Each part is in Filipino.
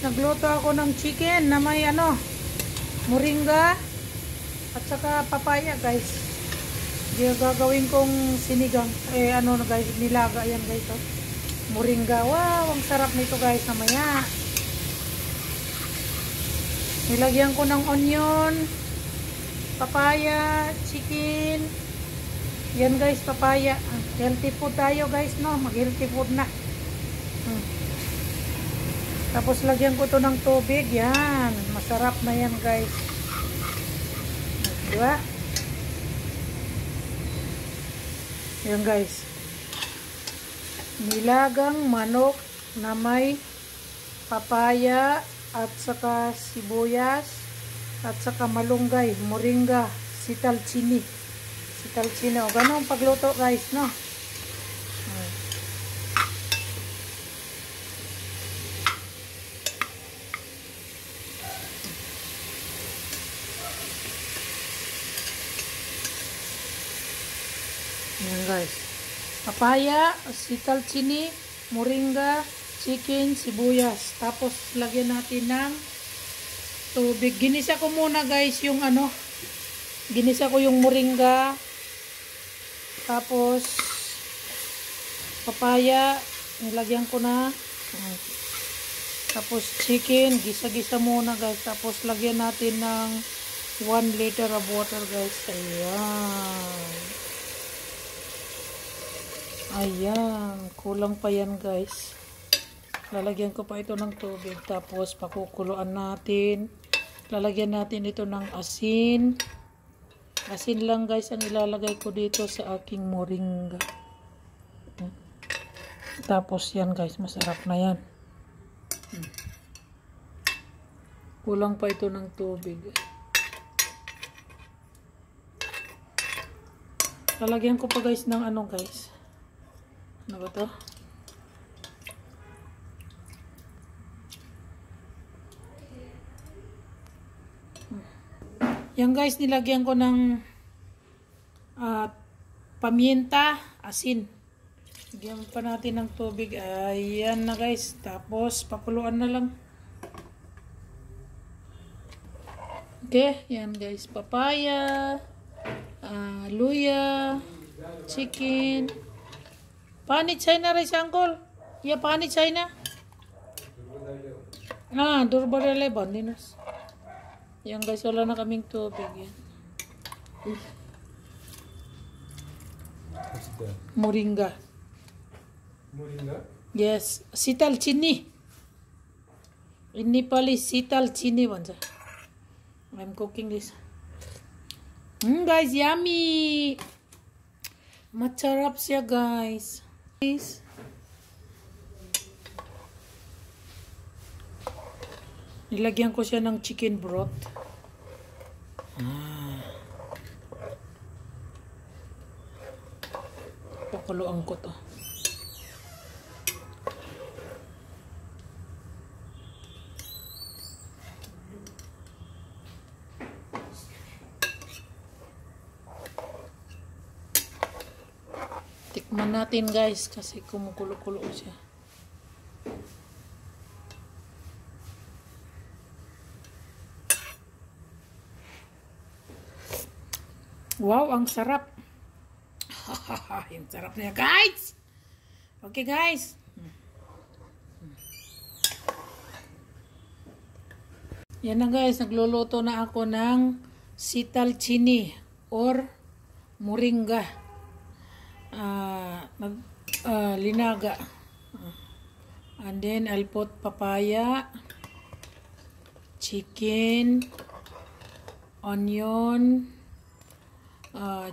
guys, nagluto ako ng chicken na may moringa at saka papaya guys. Gagawin kong sinigang. Guys, nilaga yan guys. Moringa. Wow, ang sarap nito guys namaya. Nilagyan ko ng onion, papaya, chicken. Yan guys, papaya. Healthy food tayo guys, no? Mag-healthy food na. Tapos lagyan ko to ng tubig. Yan. Masarap na yan guys. Diba? Yan guys. Nilagang manok na may papaya at saka sibuyas at saka malunggay, moringa, sitalchini. Sitalchini. O ganun pagluto guys, no? Yan guys. Papaya, sitalchini, moringa, chicken, sibuyas. Tapos lagyan natin ng tubig. Ginisa ko muna guys yung ginisa ko yung moringa. Tapos papaya, nilagyan ko na. Tapos chicken, gisa-gisa muna guys. Tapos lagyan natin ng 1 liter of water guys. Ayan. Ayan, kulang pa yan guys. Lalagyan ko pa ito ng tubig. Tapos pakukuluan natin. Lalagyan natin ito ng asin. Asin lang guys ang ilalagay ko dito sa aking moringa. Tapos yan guys, masarap na yan. Kulang pa ito ng tubig. Lalagyan ko pa guys ng guys. Ano ba to? Yan guys, nilagyan ko ng paminta, asin. Lagyan pa natin ng tubig. Ayan na guys. Tapos pakuluan na lang. Okay, yan guys. Papaya, luya, chicken. Pani China rice uncle. Ya pani China. Durbarele bandinos. Yan guys, wala na kaming tubig yan. Moringa. Moringa? Yes, sitalchini. In Nepali, sitalchini bansa. I'm cooking this. Guys, yummy. Masarap siya guys. Nilagyan ko siya ng chicken broth. Pakuluan ko to. Tikman natin guys kasi kumukulo-kulo siya. Wow, ang sarap. Ang sarap niya guys. Okay guys. Yan na guys, nagluluto na ako ng sitalchini or moringa. Linaga. And then I'll put papaya, chicken, onion,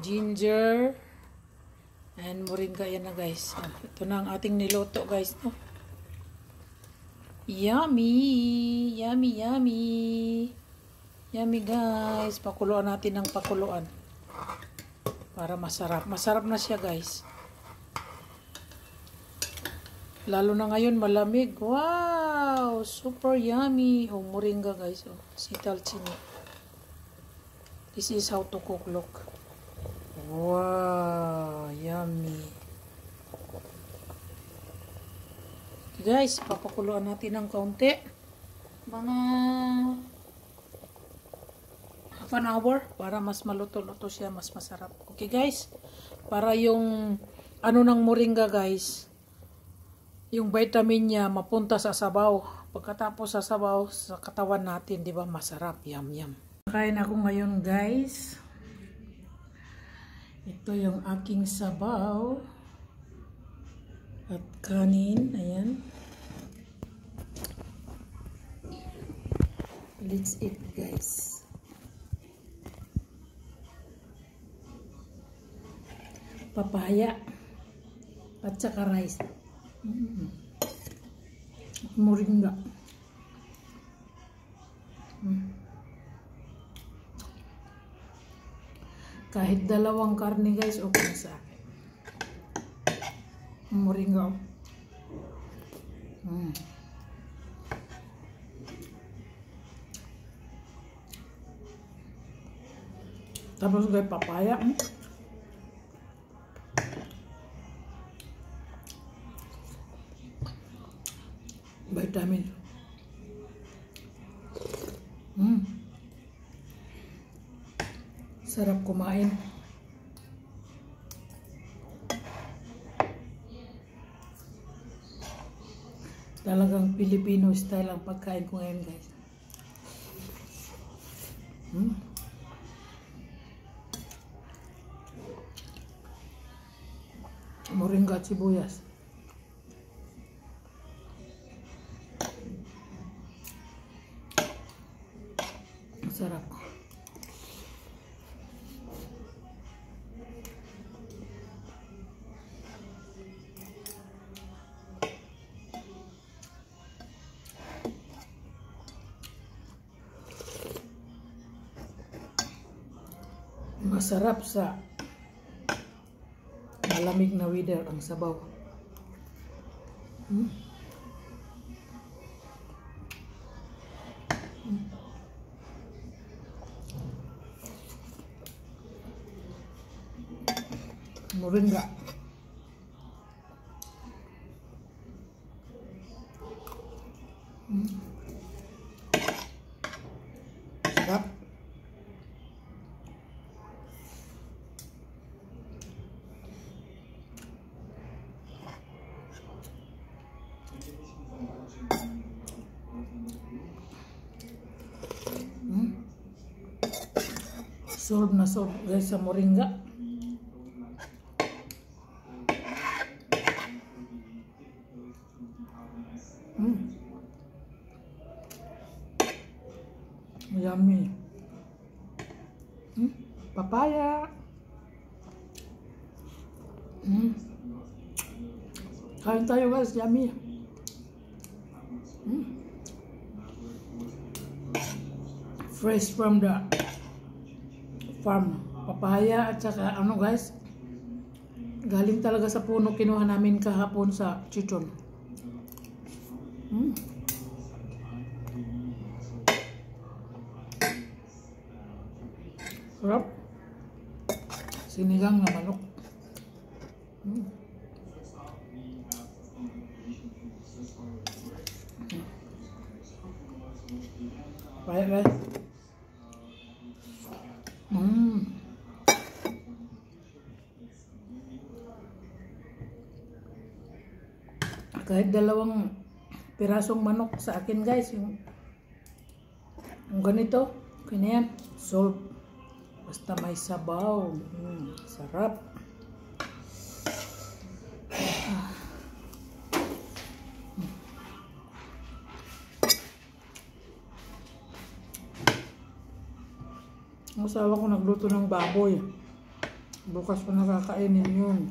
ginger, and moringa. Yan na guys. Ito na ang ating niluto guys. Yummy! Yummy, yummy! Yummy guys. Pakuluan natin ng pakuluan. Para masarap. Masarap na siya guys. Lalo na ngayon malamig. Wow! Super yummy. Moringa guys. Sitalchini. This is how to cook. Look. Wow! Yummy. Guys, papakuluan natin ng kaunti. mga half an hour para mas maluto-luto siya, mas masarap. Okay guys, para yung ano ng moringa guys, yung vitamin niya mapunta sa sabaw. Pagkatapos sa sabaw sa katawan natin, di ba masarap, yum yum. Kain ako ngayon guys. Ito yung aking sabaw at kanin, ayan. Let's eat guys. Papaya at saka rice. Moringa. Kahit dalawang karne guys, okay na sa akin. Moringa. Tapos guys, papaya. Vitamin. Sarap kumain. Talagang Filipino style ang pagkain ko ngayon guys. Moringa at sibuyas. Sarap. Masarap sa malamig na weather ang sabaw. Moringa. Sarap. Solve na solve guys sa moringa. Yummy. Papaya. Kain tayo guys, yummy. Fresh from the farm. Papaya at saka ano guys, galing talaga sa puno, kinuha namin kahapon sa chichon. Sarap. Sinigang na manok. Baik guys. Kahit dalawang pirasong manok sa akin guys, yung ganito, kanya yan, solve. Basta may sabaw. Sarap. Ang asawa ko nagluto ng baboy. Bukas pa nakakainin yun.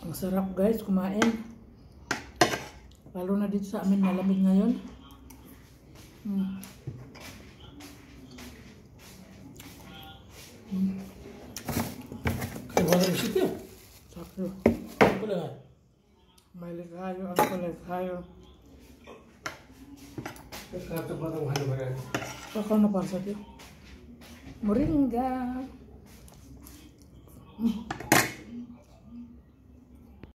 Ang sarap guys kumain. Lalo na dito sa amin malamig ngayon. Wala yung sityo. Sakto. Wala nga. May likayo, ang kulikayo. Kata ba ng halo ba yan? Kakao na pa sa tiyo. Moringa.